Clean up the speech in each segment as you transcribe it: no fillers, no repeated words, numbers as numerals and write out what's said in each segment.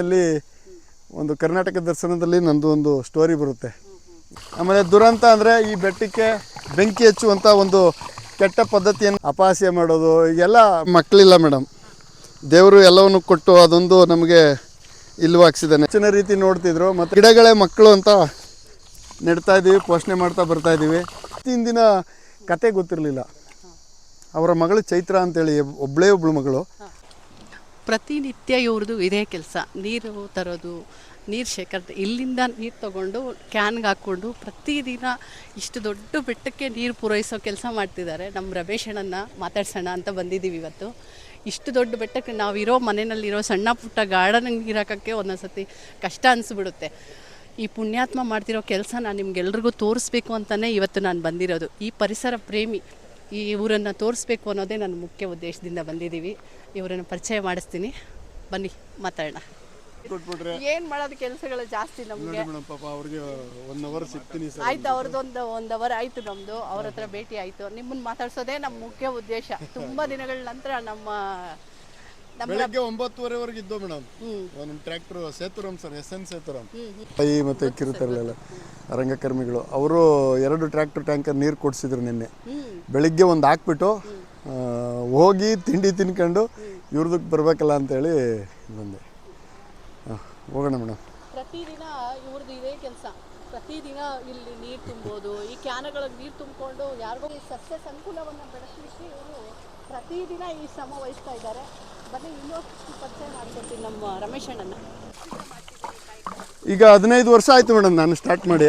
ಅಲ್ಲಿ ಒಂದು ಕರ್ನಾಟಕ ದರ್ಶನದಲ್ಲಿ ನಂದು ಒಂದು ಸ್ಟೋರಿ ಬರುತ್ತೆ. ಆಮೇಲೆ ದುರಂತ ಅಂದರೆ ಈ ಬೆಟ್ಟಕ್ಕೆ ಬೆಂಕಿ ಹಚ್ಚುವಂಥ ಒಂದು ಕೆಟ್ಟ ಪದ್ಧತಿಯನ್ನು ಅಪಹಾಸ್ಯ ಮಾಡೋದು, ಈಗೆಲ್ಲ ಮಕ್ಕಳಿಲ್ಲ ಮೇಡಮ್. ದೇವರು ಎಲ್ಲವನ್ನು ಕೊಟ್ಟು ಅದೊಂದು ನಮಗೆ ಇಲ್ವಾಗ್ಸಿದ್ದಾನೆ. ಹೆಚ್ಚಿನ ರೀತಿ ನೋಡ್ತಿದ್ರು. ಮತ್ತು ಗಿಡಗಳೇ ಮಕ್ಕಳು ಅಂತ ನೆಡ್ತಾ ಇದ್ದೀವಿ, ಪೋಷಣೆ ಮಾಡ್ತಾ ಬರ್ತಾಯಿದ್ದೀವಿ. ಹಿಂದಿನ ಕತೆ ಗೊತ್ತಿರಲಿಲ್ಲ. ಅವರ ಮಗಳು ಚೈತ್ರ ಅಂತೇಳಿ ಒಬ್ಬಳೇ ಮಗಳು. ಪ್ರತಿನಿತ್ಯ ಇವ್ರದ್ದು ಇದೇ ಕೆಲಸ, ನೀರು ತರೋದು, ನೀರು ಶೇಖರಣೆ, ಇಲ್ಲಿಂದ ನೀರು ತಗೊಂಡು ಕ್ಯಾನ್ಗೆ ಹಾಕ್ಕೊಂಡು ಪ್ರತಿದಿನ ಇಷ್ಟು ದೊಡ್ಡ ಬೆಟ್ಟಕ್ಕೆ ನೀರು ಪೂರೈಸೋ ಕೆಲಸ ಮಾಡ್ತಿದ್ದಾರೆ. ನಮ್ಮ ರಮೇಶಣ್ಣನ ಮಾತಾಡ್ಸೋಣ ಅಂತ ಬಂದಿದ್ದೀವಿ ಇವತ್ತು. ಇಷ್ಟು ದೊಡ್ಡ ಬೆಟ್ಟಕ್ಕೆ ನಾವಿರೋ ಮನೆಯಲ್ಲಿರೋ ಸಣ್ಣ ಪುಟ್ಟ ಗಾರ್ಡನಿಗೆ ನೀರು ಹಾಕೋಕ್ಕೆ ಒಂದೊಂದು ಸತಿ ಕಷ್ಟ ಅನಿಸ್ಬಿಡುತ್ತೆ. ಈ ಪುಣ್ಯಾತ್ಮ ಮಾಡ್ತಿರೋ ಕೆಲಸ ನಾನು ನಿಮ್ಗೆಲ್ರಿಗೂ ತೋರಿಸ್ಬೇಕು ಅಂತಲೇ ಇವತ್ತು ನಾನು ಬಂದಿರೋದು. ಈ ಪರಿಸರ ಪ್ರೇಮಿ ಈ ಊರನ್ನು ತೋರಿಸ್ಬೇಕು ಅನ್ನೋದೇ ನನ್ನ ಮುಖ್ಯ ಉದ್ದೇಶದಿಂದ ಬಂದಿದ್ದೀವಿ. ಇವರನ್ನು ಪರಿಚಯ ಮಾಡಿಸ್ತೀನಿ, ಬನ್ನಿ ಮಾತಾಡೋಣ. ಏನು ಮಾಡೋದು, ಕೆಲಸಗಳು ಜಾಸ್ತಿ ನಮಗೆ. ಆಯ್ತು, ಅವ್ರದ್ದೊಂದು ಅವರ್ ಆಯಿತು, ನಮ್ಮದು ಅವ್ರ ಹತ್ರ ಭೇಟಿ ಆಯಿತು. ನಿಮ್ಮನ್ನು ಮಾತಾಡ್ಸೋದೇ ನಮ್ಮ ಮುಖ್ಯ ಉದ್ದೇಶ. ತುಂಬ ದಿನಗಳ ನಂತರ ನಮ್ಮ ಬೆಳಗ್ಗೆ 9:30ವರೆಗೆ ಇದ್ದೋ ಮೇಡಮ್. ನಮ್ಮ tractor Sethuram sir, SN Sethuram ಮತ್ತು ಕಿರುತೆರಳೆಲ್ಲ ರಂಗಕರ್ಮಿಗಳು ಅವರು 2 ಟ್ರ್ಯಾಕ್ಟರ್ ಟ್ಯಾಂಕರ್ ನೀರು ಕೊಡಿಸಿದ್ರು ನಿನ್ನೆ. ಬೆಳಿಗ್ಗೆ ಒಂದು ಹಾಕ್ಬಿಟ್ಟು ಹೋಗಿ ತಿಂಡಿ ತಿನ್ಕೊಂಡು ಇವ್ರದಕ್ಕೆ ಬರಬೇಕಲ್ಲ ಅಂತೇಳಿ ಬಂದೆ. ಹೋಗೋಣ ಮೇಡಮ್. ಪ್ರತಿದಿನ ಇವ್ರದ್ದು ಇದೇ ಕೆಲಸ. ಪ್ರತಿದಿನ ಇಲ್ಲಿ ನೀರು ತುಂಬೋದು, ಈ ಕ್ಯಾನ್ಗಳಿಗೆ ನೀರು ತುಂಬಿಕೊಂಡು ಯಾರಿಗೋ ಈ ಸಸ್ಯ ಸಂಕುಲವನ್ನು ಬೆಳೆಸಲಿಕ್ಕೆ ಇವರು ಪ್ರತಿದಿನ ಈ ಶ್ರಮ ವಹಿಸ್ತಾ ಇದ್ದಾರೆ. ಬನ್ನಿ ಇನ್ನೊಂದು ಪರಿಚಯ ಮಾಡ್ಕೊಡ್ತೀನಿ ನಮ್ಮ ರಮೇಶಣ್ಣನ. ಈಗ 15 ವರ್ಷ ಆಯಿತು ಮೇಡಮ್ ನಾನು ಸ್ಟಾರ್ಟ್ ಮಾಡಿ.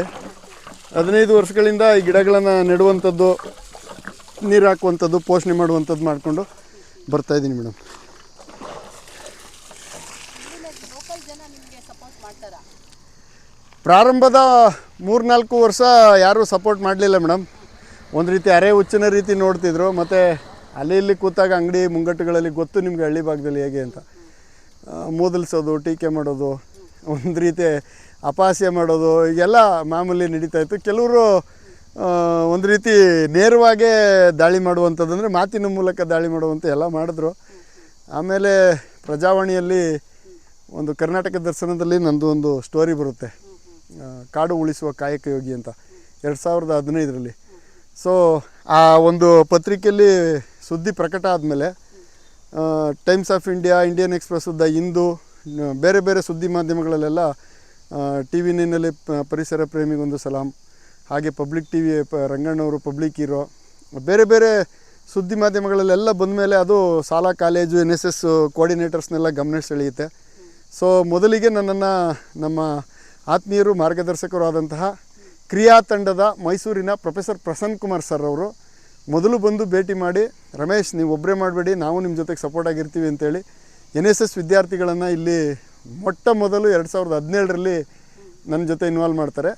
15 ವರ್ಷಗಳಿಂದ ಈ ಗಿಡಗಳನ್ನು ನೆಡುವಂಥದ್ದು, ನೀರು ಹಾಕುವಂಥದ್ದು, ಪೋಷಣೆ ಮಾಡುವಂಥದ್ದು ಮಾಡಿಕೊಂಡು ಬರ್ತಾಯಿದ್ದೀನಿ ಮೇಡಮ್. ಪ್ರಾರಂಭದ 3-4 ವರ್ಷ ಯಾರೂ ಸಪೋರ್ಟ್ ಮಾಡಲಿಲ್ಲ ಮೇಡಮ್. ಒಂದು ರೀತಿ ಅರೆ ಹುಚ್ಚಿನ ರೀತಿ ನೋಡ್ತಿದ್ರು. ಮತ್ತು ಅಲ್ಲಿ ಇಲ್ಲಿ ಕೂತಾಗ ಅಂಗಡಿ ಮುಂಗಟ್ಟುಗಳಲ್ಲಿ ಗೊತ್ತು ನಿಮಗೆ ಹಳ್ಳಿ ಭಾಗದಲ್ಲಿ ಹೇಗೆ ಅಂತ ಮೂದಲಿಸೋದು, ಟೀಕೆ ಮಾಡೋದು, ಒಂದು ರೀತಿ ಅಪಹಾಸ್ಯ ಮಾಡೋದು, ಈಗೆಲ್ಲ ಮಾಮೂಲಿ ನಡೀತಾಯಿತ್ತು. ಕೆಲವರು ಒಂದು ರೀತಿ ನೇರವಾಗೇ ದಾಳಿ ಮಾಡುವಂಥದ್ದು, ಅಂದರೆ ಮಾತಿನ ಮೂಲಕ ದಾಳಿ ಮಾಡುವಂಥ ಎಲ್ಲ ಮಾಡಿದ್ರು. ಆಮೇಲೆ ಪ್ರಜಾವಾಣಿಯಲ್ಲಿ ಒಂದು ಕರ್ನಾಟಕ ದರ್ಶನದಲ್ಲಿ ನಂದು ಒಂದು ಸ್ಟೋರಿ ಬರುತ್ತೆ, ಕಾಡು ಉಳಿಸುವ ಕಾಯಕ ಯೋಗಿ ಅಂತ, 2015ರಲ್ಲಿ. ಸೊ ಆ ಒಂದು ಪತ್ರಿಕೆಯಲ್ಲಿ ಸುದ್ದಿ ಪ್ರಕಟ ಆದಮೇಲೆ times of India, Indian express, the Hindu, ಬೇರೆ ಬೇರೆ ಸುದ್ದಿ ಮಾಧ್ಯಮಗಳಲ್ಲೆಲ್ಲ TV 9ನಲ್ಲಿ ಪರಿಸರ ಪ್ರೇಮಿಗೊಂದು ಸಲಾಂ, ಹಾಗೆ ಪಬ್ಲಿಕ್ TV ರಂಗಣ್ಣವರು ಪಬ್ಲಿಕ್ ಹೀರೋ, ಬೇರೆ ಬೇರೆ ಸುದ್ದಿ ಮಾಧ್ಯಮಗಳಲ್ಲೆಲ್ಲ ಬಂದಮೇಲೆ ಅದು ಶಾಲಾ ಕಾಲೇಜು NSS ಕೋಆರ್ಡಿನೇಟರ್ಸ್ನೆಲ್ಲ ಗಮನ ಸೆಳೆಯುತ್ತೆ. ಸೊ ಮೊದಲಿಗೆ ನನ್ನನ್ನು ನಮ್ಮ ಆತ್ಮೀಯರು ಮಾರ್ಗದರ್ಶಕರು ಆದಂತಹ ಕ್ರಿಯಾ ತಂಡದ ಮೈಸೂರಿನ ಪ್ರೊಫೆಸರ್ ಪ್ರಸನ್ನ ಕುಮಾರ್ ಸರ್ ಅವರು ಮೊದಲು ಬಂದು ಭೇಟಿ ಮಾಡಿ, ರಮೇಶ್ ನೀವು ಒಬ್ಬರೇ ಮಾಡಬೇಡಿ, ನಾವು ನಿಮ್ಮ ಜೊತೆಗೆ ಸಪೋರ್ಟ್ ಆಗಿರ್ತೀವಿ ಅಂತೇಳಿ NSS ವಿದ್ಯಾರ್ಥಿಗಳನ್ನು ಇಲ್ಲಿ ಮೊಟ್ಟ ಮೊದಲು 2017ರಲ್ಲಿ ನನ್ನ ಜೊತೆ ಇನ್ವಾಲ್ವ್ ಮಾಡ್ತಾರೆ.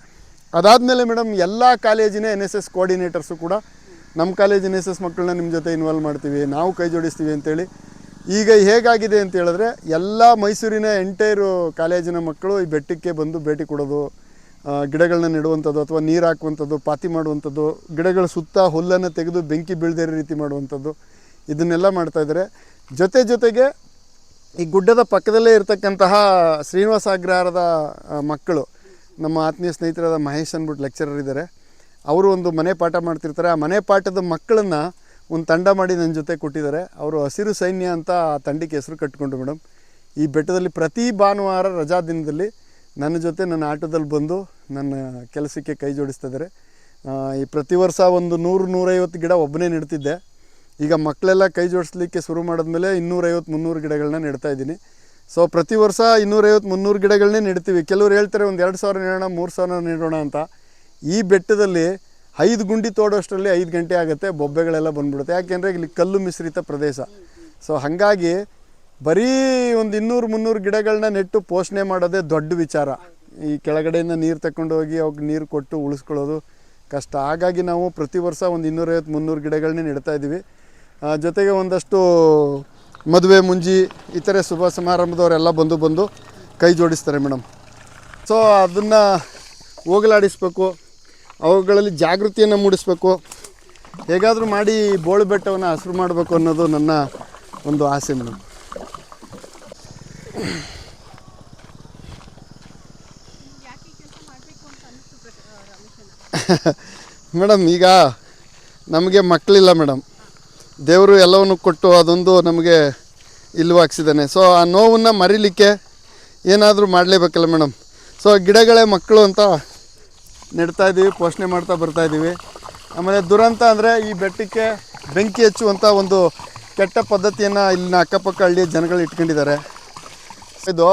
ಅದಾದಮೇಲೆ ಮೇಡಮ್ ಎಲ್ಲ ಕಾಲೇಜಿನ NSS ಕೋಆರ್ಡಿನೇಟರ್ಸು ಕೂಡ ನಮ್ಮ ಕಾಲೇಜ್ NSS ಮಕ್ಕಳನ್ನ ನಿಮ್ಮ ಜೊತೆ ಇನ್ವಾಲ್ವ್ ಮಾಡ್ತೀವಿ, ನಾವು ಕೈ ಜೋಡಿಸ್ತೀವಿ ಅಂತೇಳಿ. ಈಗ ಹೇಗಾಗಿದೆ ಅಂತ ಹೇಳಿದ್ರೆ ಎಲ್ಲ ಮೈಸೂರಿನ ಎಂಟೈರು ಕಾಲೇಜಿನ ಮಕ್ಕಳು ಈ ಬೆಟ್ಟಕ್ಕೆ ಬಂದು ಭೇಟಿ ಕೊಡೋದು, ಗಿಡಗಳನ್ನ ನೆಡುವಂಥದ್ದು ಅಥವಾ ನೀರು ಹಾಕುವಂಥದ್ದು, ಪಾತಿ ಮಾಡುವಂಥದ್ದು, ಗಿಡಗಳ ಸುತ್ತ ಹುಲ್ಲನ್ನು ತೆಗೆದು ಬೆಂಕಿ ಬೀಳದೇ ರೀತಿ ಮಾಡುವಂಥದ್ದು, ಇದನ್ನೆಲ್ಲ ಮಾಡ್ತಾಯಿದ್ದಾರೆ. ಜೊತೆಗೆ ಈ ಗುಡ್ಡದ ಪಕ್ಕದಲ್ಲೇ ಇರತಕ್ಕಂತಹ ಶ್ರೀನಿವಾಸ ಅಗ್ರಹಾರದ ಮಕ್ಕಳು, ನಮ್ಮ ಆತ್ಮೀಯ ಸ್ನೇಹಿತರಾದ ಮಹೇಶ್ ಅಂದ್ಬಿಟ್ಟು ಲೆಕ್ಚರರ್ ಇದ್ದಾರೆ, ಅವರು ಒಂದು ಮನೆ ಪಾಠ ಮಾಡ್ತಿರ್ತಾರೆ. ಆ ಮನೆ ಪಾಠದ ಮಕ್ಕಳನ್ನು ಒಂದು ತಂಡ ಮಾಡಿ ನನ್ನ ಜೊತೆ ಕೊಟ್ಟಿದ್ದಾರೆ. ಅವರು ಹಸಿರು ಸೈನ್ಯ ಅಂತ ಆ ತಂಡಕ್ಕೆ ಹೆಸರು ಕಟ್ಟಿಕೊಂಡು ಮೇಡಮ್ ಈ ಬೆಟ್ಟದಲ್ಲಿ ಪ್ರತಿ ಭಾನುವಾರ ರಜಾ ದಿನದಲ್ಲಿ ನನ್ನ ಜೊತೆ ನನ್ನ ಆಟೋದಲ್ಲಿ ಬಂದು ನನ್ನ ಕೆಲಸಕ್ಕೆ ಕೈ ಜೋಡಿಸ್ತಿದ್ದಾರೆ. ಈ ಪ್ರತಿ ವರ್ಷ ಒಂದು 100-150 ಗಿಡ ಒಬ್ಬನೇ ನೆಡ್ತಿದ್ದೆ. ಈಗ ಮಕ್ಕಳೆಲ್ಲ ಕೈ ಜೋಡಿಸ್ಲಿಕ್ಕೆ ಶುರು ಮಾಡಿದ್ಮೇಲೆ 250-300 ಗಿಡಗಳನ್ನ ನೆಡ್ತಾಯಿದ್ದೀನಿ. ಸೊ ಪ್ರತಿ ವರ್ಷ 250-300 ಗಿಡಗಳನ್ನೇ ನೆಡ್ತೀವಿ. ಕೆಲವರು ಹೇಳ್ತಾರೆ ಒಂದು 2000 ನೆಡೋಣ, 3000 ನೆಡೋಣ ಅಂತ. ಈ ಬೆಟ್ಟದಲ್ಲಿ 5 ಗುಂಡಿ ತೋಡೋಷ್ಟರಲ್ಲಿ 5 ಗಂಟೆ ಆಗುತ್ತೆ, ಬೊಬ್ಬೆಗಳೆಲ್ಲ ಬಂದ್ಬಿಡುತ್ತೆ. ಯಾಕೆಂದರೆ ಇಲ್ಲಿ ಕಲ್ಲು ಮಿಶ್ರಿತ ಪ್ರದೇಶ. ಸೊ ಹಾಗಾಗಿ ಬರೀ ಒಂದು 200-300 ಗಿಡಗಳನ್ನ ನೆಟ್ಟು ಪೋಷಣೆ ಮಾಡೋದೇ ದೊಡ್ಡ ವಿಚಾರ. ಈ ಕೆಳಗಡೆಯಿಂದ ನೀರು ತಗೊಂಡು ಹೋಗಿ ಅವಕ್ಕೆ ನೀರು ಕೊಟ್ಟು ಉಳಿಸ್ಕೊಳ್ಳೋದು ಕಷ್ಟ. ಹಾಗಾಗಿ ನಾವು ಪ್ರತಿ ವರ್ಷ ಒಂದು 250-300 ಗಿಡಗಳನ್ನೇ ನೆಡ್ತಾ ಇದ್ದೀವಿ. ಜೊತೆಗೆ ಒಂದಷ್ಟು ಮದುವೆ ಮುಂಜಿ ಇತರೆ ಶುಭ ಸಮಾರಂಭದವರೆಲ್ಲ ಬಂದು ಕೈ ಜೋಡಿಸ್ತಾರೆ ಮೇಡಮ್. ಸೊ ಅದನ್ನು ಹೋಗಲಾಡಿಸ್ಬೇಕು, ಅವುಗಳಲ್ಲಿ ಜಾಗೃತಿಯನ್ನು ಮೂಡಿಸಬೇಕು, ಹೇಗಾದರೂ ಮಾಡಿ ಬೋಳು ಬೆಟ್ಟವನ್ನು ಹಸಿರು ಮಾಡಬೇಕು ಅನ್ನೋದು ನನ್ನ ಒಂದು ಆಸೆ ಮೇಡಮ್. ಮೇಡಮ್ ಈಗ ನಮಗೆ ಮಕ್ಕಳಿಲ್ಲ ಮೇಡಮ್. ದೇವರು ಎಲ್ಲವನ್ನು ಕೊಟ್ಟು ಅದೊಂದು ನಮಗೆ ಇಲ್ಲವಾಗ್ಸಿದ್ದಾನೆ. ಸೊ ಆ ನೋವನ್ನು ಮರೀಲಿಕ್ಕೆ ಏನಾದರೂ ಮಾಡಲೇಬೇಕಲ್ಲ ಮೇಡಮ್. ಸೊ ಗಿಡಗಳೇ ಮಕ್ಕಳು ಅಂತ ನೆಡ್ತಾಯಿದ್ದೀವಿ, ಪೋಷಣೆ ಮಾಡ್ತಾ ಬರ್ತಾಯಿದ್ದೀವಿ. ಆಮೇಲೆ ದುರಂತ ಅಂದರೆ ಈ ಬೆಟ್ಟಕ್ಕೆ ಬೆಂಕಿ ಹಚ್ಚುವಂಥ ಒಂದು ಕೆಟ್ಟ ಪದ್ಧತಿಯನ್ನು ಇಲ್ಲಿನ ಅಕ್ಕಪಕ್ಕ ಹಳ್ಳಿಯ ಜನಗಳು ಇಟ್ಕೊಂಡಿದ್ದಾರೆ. ಇದು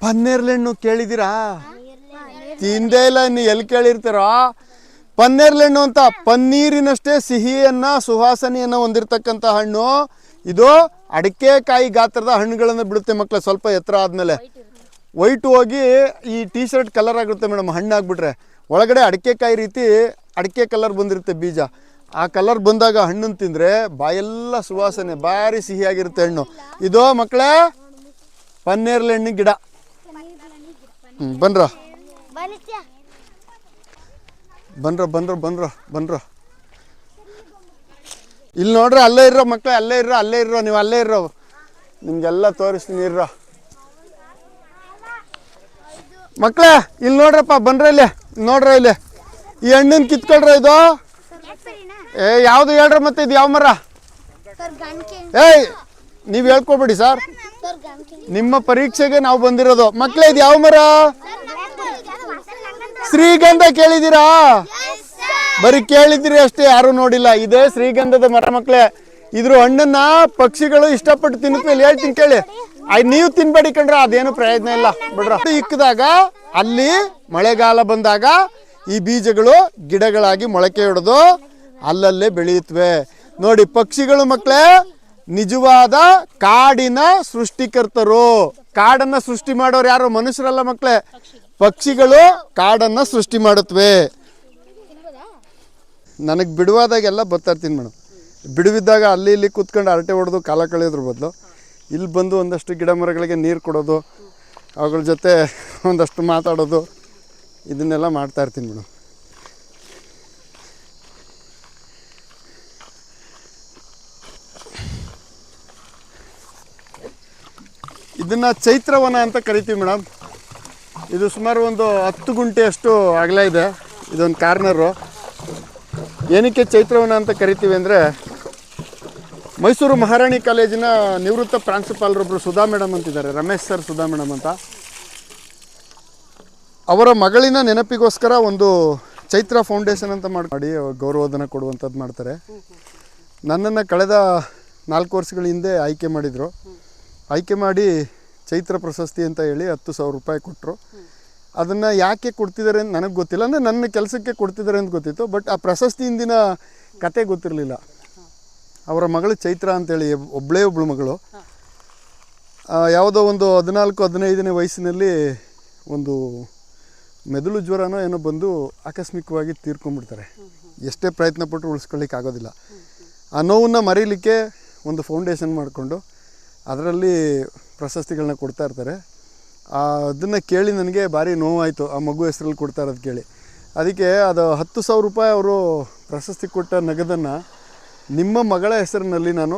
ಪನ್ನೇರ್ಲೆಣ್ಣು ಕೇಳಿದ್ದೀರಾ? ತಿಂದೇ ಇಲ್ಲ, ಇನ್ನು ಎಲ್ಲಿ ಕೇಳಿರ್ತೀರೋ. ಪನ್ನೇರ್ಲೆಣ್ಣು ಅಂತ ಪನ್ನೀರಿನಷ್ಟೇ ಸಿಹಿಯನ್ನು ಸುವಾಸನೆಯನ್ನು ಹೊಂದಿರತಕ್ಕಂಥ ಹಣ್ಣು ಇದು. ಅಡಿಕೆ ಕಾಯಿ ಗಾತ್ರದ ಹಣ್ಣುಗಳನ್ನು ಬಿಡುತ್ತೆ ಮಕ್ಕಳು ಸ್ವಲ್ಪ ಎತ್ತರ ಆದಮೇಲೆ. ವೈಟು ಹೋಗಿ ಈ ಟೀ ಶರ್ಟ್ ಕಲರ್ ಆಗಿರುತ್ತೆ ಮೇಡಮ್. ಹಣ್ಣಾಗ್ಬಿಟ್ರೆ ಒಳಗಡೆ ಅಡಿಕೆ ಕಾಯಿ ರೀತಿ ಅಡಿಕೆ ಕಲರ್ ಬಂದಿರುತ್ತೆ ಬೀಜ. ಆ ಕಲರ್ ಬಂದಾಗ ಹಣ್ಣನ್ನು ತಿಂದರೆ ಬಾಯೆಲ್ಲ ಸುವಾಸನೆ, ಭಾರಿ ಸಿಹಿಯಾಗಿರುತ್ತೆ ಹಣ್ಣು ಇದು ಮಕ್ಕಳೇ. ಪನ್ನೇರ್ಲೆಣ್ಣು ಗಿಡ. ಬನ್ರ ಬನ್ರ ಬನ್ರ ಬನ್ರ ಬನ್ರ ಇಲ್ಲಿ ನೋಡ್ರಿ, ಅಲ್ಲೇ ಇರೋ ಮಕ್ಕಳೇ, ಅಲ್ಲೇ ಇರೋ ನೀವು ಅಲ್ಲೇ ಇರೋ, ನಿಮ್ಗೆಲ್ಲ ತೋರಿಸ್ತೀನಿ ಇರೋ ಮಕ್ಕಳೇ. ಇಲ್ಲಿ ನೋಡ್ರಪ್ಪ, ಬನ್ರ ಇಲ್ಲಿ ನೋಡ್ರ, ಇಲ್ಲಿ ಈ ಹಣ್ಣನ್ನು ಕಿತ್ಕೊಳ್ರ. ಇದು ಯಾವುದು ಹೇಳ್ರ, ಮತ್ತೆ ಇದು ಯಾವ ಮರ? ಏಯ್ ನೀವು ಹೇಳ್ಕೊಬೇಡಿ ಸರ್, ನಿಮ್ಮ ಪರೀಕ್ಷೆಗೆ ನಾವು ಬಂದಿರೋದು. ಮಕ್ಕಳೇ ಇದು ಯಾವ ಮರ? ಶ್ರೀಗಂಧ ಕೇಳಿದ್ದೀರಾ? ಬರೀ ಕೇಳಿದ್ದೀರಿ ಅಷ್ಟೇ, ಯಾರು ನೋಡಿಲ್ಲ. ಇದೇ ಶ್ರೀಗಂಧದ ಮರ ಮಕ್ಕಳೇ. ಇದ್ರ ಹಣ್ಣನ್ನ ಪಕ್ಷಿಗಳು ಇಷ್ಟಪಟ್ಟು ತಿನ್ನುತ್ತವೆ. ಹೇಳ್ತೀನಿ ಕೇಳಿ. ನೀವು ತಿನ್ಬೇಡಿ ಕಂಡ್ರ, ಅದೇನು ಪ್ರಯೋಜನ ಇಲ್ಲ ಬಿಡ್ರ. ಇಕ್ಕದಾಗ ಅಲ್ಲಿ ಮಳೆಗಾಲ ಬಂದಾಗ ಈ ಬೀಜಗಳು ಗಿಡಗಳಾಗಿ ಮೊಳಕೆ ಹೊಡೆದು ಅಲ್ಲಲ್ಲೇ ಬೆಳೆಯುತ್ತವೆ. ನೋಡಿ, ಪಕ್ಷಿಗಳು ಮಕ್ಕಳೇ ನಿಜವಾದ ಕಾಡಿನ ಸೃಷ್ಟಿಕರ್ತರು. ಕಾಡನ್ನ ಸೃಷ್ಟಿ ಮಾಡೋರು ಯಾರು? ಮನುಷ್ಯರಲ್ಲ ಮಕ್ಕಳೇ, ಪಕ್ಷಿಗಳು ಕಾಡನ್ನ ಸೃಷ್ಟಿ ಮಾಡುತ್ತವೆ. ನನಗೆ ಬಿಡುವಾದಾಗೆಲ್ಲ ಬರ್ತಾ ಇರ್ತೀನಿ ಮೇಡಮ್. ಬಿಡುವಿದ್ದಾಗ ಅಲ್ಲಿ ಇಲ್ಲಿ ಕೂತ್ಕೊಂಡು ಹರಟೆ ಹೊಡೆದು ಕಾಲ ಕಳೆಯೋದ್ರ ಬದಲು ಇಲ್ಲಿ ಬಂದು ಒಂದಷ್ಟು ಗಿಡ ಮರಗಳಿಗೆ ನೀರು ಕೊಡೋದು, ಅವುಗಳ ಜೊತೆ ಒಂದಷ್ಟು ಮಾತಾಡೋದು, ಇದನ್ನೆಲ್ಲ ಮಾಡ್ತಾ ಇರ್ತೀನಿ ಮೇಡಮ್. ಇದನ್ನು ಚೈತ್ರವನ ಅಂತ ಕರಿತೀವಿ ಮೇಡಮ್. ಇದು ಸುಮಾರು ಒಂದು 10 ಗುಂಟೆಯಷ್ಟು ಅಗಲ ಇದೆ. ಇದೊಂದು ಕಾರ್ನರು. ಏನಕ್ಕೆ ಚೈತ್ರವನ ಅಂತ ಕರಿತೀವಿ ಅಂದರೆ, ಮೈಸೂರು ಮಹಾರಾಣಿ ಕಾಲೇಜಿನ ನಿವೃತ್ತ ಪ್ರಾಂಶುಪಾಲರೊಬ್ಬರು ಸುಧಾ ಮೇಡಮ್ ಅಂತಿದ್ದಾರೆ, ರಮೇಶ್ ಸರ್ ಸುಧಾ ಮೇಡಮ್ ಅಂತ. ಅವರ ಮಗಳಿನ ನೆನಪಿಗೋಸ್ಕರ ಒಂದು ಚೈತ್ರ ಫೌಂಡೇಶನ್ ಅಂತ ಮಾಡಿ ಗೌರವಧನ ಕೊಡುವಂಥದ್ದು ಮಾಡ್ತಾರೆ. ನನ್ನನ್ನು ಕಳೆದ 4 ವರ್ಷಗಳ ಹಿಂದೆ ಆಯ್ಕೆ ಮಾಡಿದರು. ಆಯ್ಕೆ ಮಾಡಿ ಚೈತ್ರ ಪ್ರಶಸ್ತಿ ಅಂತ ಹೇಳಿ 10,000 ರೂಪಾಯಿ ಕೊಟ್ಟರು. ಅದನ್ನು ಯಾಕೆ ಕೊಡ್ತಿದ್ದಾರೆ ಅಂತ ನನಗೆ ಗೊತ್ತಿಲ್ಲ. ಅಂದರೆ ನನ್ನ ಕೆಲಸಕ್ಕೆ ಕೊಡ್ತಿದ್ದಾರೆ ಅಂತ ಗೊತ್ತಿತ್ತು, ಬಟ್ ಆ ಪ್ರಶಸ್ತಿ ಹಿಂದಿನ ಕತೆ ಗೊತ್ತಿರಲಿಲ್ಲ. ಅವರ ಮಗಳು ಚೈತ್ರ ಅಂತೇಳಿ ಒಬ್ಬಳು ಮಗಳು. ಯಾವುದೋ ಒಂದು 14-15ನೇ ವಯಸ್ಸಿನಲ್ಲಿ ಒಂದು ಮೆದುಳು ಜ್ವರನೋ ಏನೋ ಬಂದು ಆಕಸ್ಮಿಕವಾಗಿ ತೀರ್ಕೊಂಡ್ಬಿಡ್ತಾರೆ. ಎಷ್ಟೇ ಪ್ರಯತ್ನ ಪಟ್ಟರು ಉಳಿಸ್ಕೊಳ್ಳಿಕ್ಕೆ ಆಗೋದಿಲ್ಲ. ಆ ನೋವನ್ನು ಮರೀಲಿಕ್ಕೆ ಒಂದು ಫೌಂಡೇಶನ್ ಮಾಡಿಕೊಂಡು ಅದರಲ್ಲಿ ಪ್ರಶಸ್ತಿಗಳನ್ನ ಕೊಡ್ತಾ ಇರ್ತಾರೆ. ಅದನ್ನು ಕೇಳಿ ನನಗೆ ಭಾರಿ ನೋವಾಯಿತು, ಆ ಮಗು ಹೆಸರಲ್ಲಿ ಕೊಡ್ತಾ ಇರೋದು ಕೇಳಿ. ಅದಕ್ಕೆ ಅದು 10,000 ರೂಪಾಯಿ ಅವರು ಪ್ರಶಸ್ತಿ ಕೊಟ್ಟ ನಗದನ್ನು ನಿಮ್ಮ ಮಗಳ ಹೆಸರಿನಲ್ಲಿ ನಾನು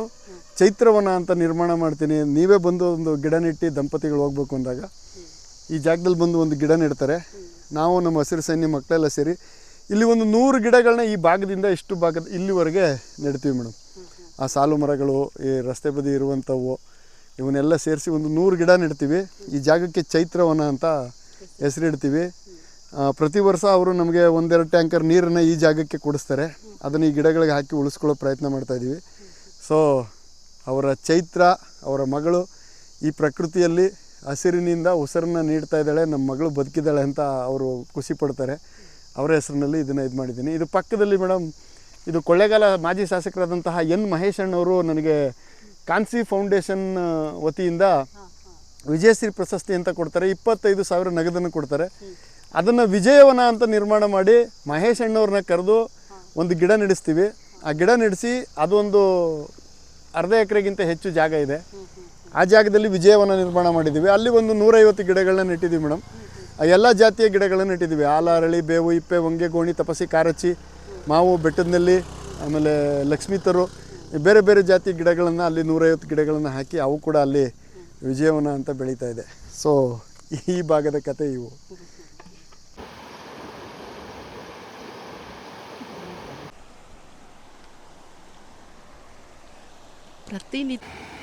ಚೈತ್ರವನ ಅಂತ ನಿರ್ಮಾಣ ಮಾಡ್ತೀನಿ, ನೀವೇ ಬಂದು ಒಂದು ಗಿಡ ನೆಟ್ಟು ದಂಪತಿಗಳು ಹೋಗ್ಬೇಕು ಅಂದಾಗ ಈ ಜಾಗದಲ್ಲಿ ಬಂದು ಒಂದು ಗಿಡ ನೆಡ್ತಾರೆ. ನಾವು ನಮ್ಮ ಹಸಿರು ಸೈನ್ಯ ಮಕ್ಕಳೆಲ್ಲ ಸೇರಿ ಇಲ್ಲಿ ಒಂದು 100 ಗಿಡಗಳನ್ನ ಈ ಭಾಗದಿಂದ ಇಷ್ಟು ಭಾಗದ ಇಲ್ಲಿವರೆಗೆ ನೆಡ್ತೀವಿ ಮೇಡಮ್. ಆ ಸಾಲು ಮರಗಳು, ಈ ರಸ್ತೆ ಬದಿ ಇರುವಂಥವು, ಇವನ್ನೆಲ್ಲ ಸೇರಿಸಿ ಒಂದು 100 ಗಿಡ ನೆಡ್ತೀವಿ. ಈ ಜಾಗಕ್ಕೆ ಚೈತ್ರವನ ಅಂತ ಹೆಸರಿಡ್ತೀವಿ. ಪ್ರತಿ ವರ್ಷ ಅವರು ನಮಗೆ 1-2 ಟ್ಯಾಂಕರ್ ನೀರನ್ನು ಈ ಜಾಗಕ್ಕೆ ಕೊಡಿಸ್ತಾರೆ. ಅದನ್ನು ಈ ಗಿಡಗಳಿಗೆ ಹಾಕಿ ಉಳಿಸ್ಕೊಳ್ಳೋ ಪ್ರಯತ್ನ ಮಾಡ್ತಾಯಿದ್ದೀವಿ. ಸೊ ಅವರ ಚೈತ್ರ, ಅವರ ಮಗಳು ಈ ಪ್ರಕೃತಿಯಲ್ಲಿ ಹಸಿರಿನಿಂದ ಉಸಿರನ್ನು ನೀಡ್ತಾ ಇದ್ದಾಳೆ, ನಮ್ಮ ಮಗಳು ಬದುಕಿದ್ದಾಳೆ ಅಂತ ಅವರು ಖುಷಿ ಪಡ್ತಾರೆ. ಅವರ ಹೆಸರಿನಲ್ಲಿ ಇದನ್ನು ಇದು ಮಾಡಿದ್ದೀನಿ. ಇದು ಪಕ್ಕದಲ್ಲಿ ಮೇಡಮ್, ಇದು ಕೊಳ್ಳೇಗಾಲ ಮಾಜಿ ಶಾಸಕರಾದಂತಹ ಎನ್ ಮಹೇಶ್ ಅಣ್ಣವರು ನನಗೆ ಕಾನ್ಸಿ ಫೌಂಡೇಶನ್ ವತಿಯಿಂದ ವಿಜಯಶ್ರೀ ಪ್ರಶಸ್ತಿ ಅಂತ ಕೊಡ್ತಾರೆ. 25,000 ನಗದನ್ನು ಕೊಡ್ತಾರೆ. ಅದನ್ನು ವಿಜಯವನ ಅಂತ ನಿರ್ಮಾಣ ಮಾಡಿ ಮಹೇಶ್ ಅಣ್ಣವ್ರನ್ನ ಕರೆದು ಒಂದು ಗಿಡ ನೆಡೆಸ್ತೀವಿ. ಆ ಗಿಡ ನೆಡೆಸಿ ಅದೊಂದು ಅರ್ಧ ಎಕರೆಗಿಂತ ಹೆಚ್ಚು ಜಾಗ ಇದೆ. ಆ ಜಾಗದಲ್ಲಿ ವಿಜಯವನ ನಿರ್ಮಾಣ ಮಾಡಿದ್ದೀವಿ. ಅಲ್ಲಿ ಒಂದು 150 ಗಿಡಗಳನ್ನ ನೆಟ್ಟಿದ್ದೀವಿ ಮೇಡಮ್. ಎಲ್ಲ ಜಾತಿಯ ಗಿಡಗಳನ್ನು ನೆಟ್ಟಿದ್ದೀವಿ. ಆಲ, ಅರಳಿ, ಬೇವು, ಇಪ್ಪೆ, ಹೊಂಗೆ, ಗೋಣಿ, ತಪಸಿ, ಕಾರಚ್ಚಿ, ಮಾವು, ಬೆಟ್ಟದಲ್ಲಿ, ಆಮೇಲೆ ಲಕ್ಷ್ಮೀತರು, ಬೇರೆ ಬೇರೆ ಜಾತಿ ಗಿಡಗಳನ್ನು ಅಲ್ಲಿ 150 ಗಿಡಗಳನ್ನು ಹಾಕಿ ಅವು ಕೂಡ ಅಲ್ಲಿ ವಿಜಯವನ ಅಂತ ಬೆಳೀತಾ ಇದೆ. ಸೊ ಈ ಭಾಗದ ಕತೆ ಇವು. ಪ್ರತಿನಿತ್ಯ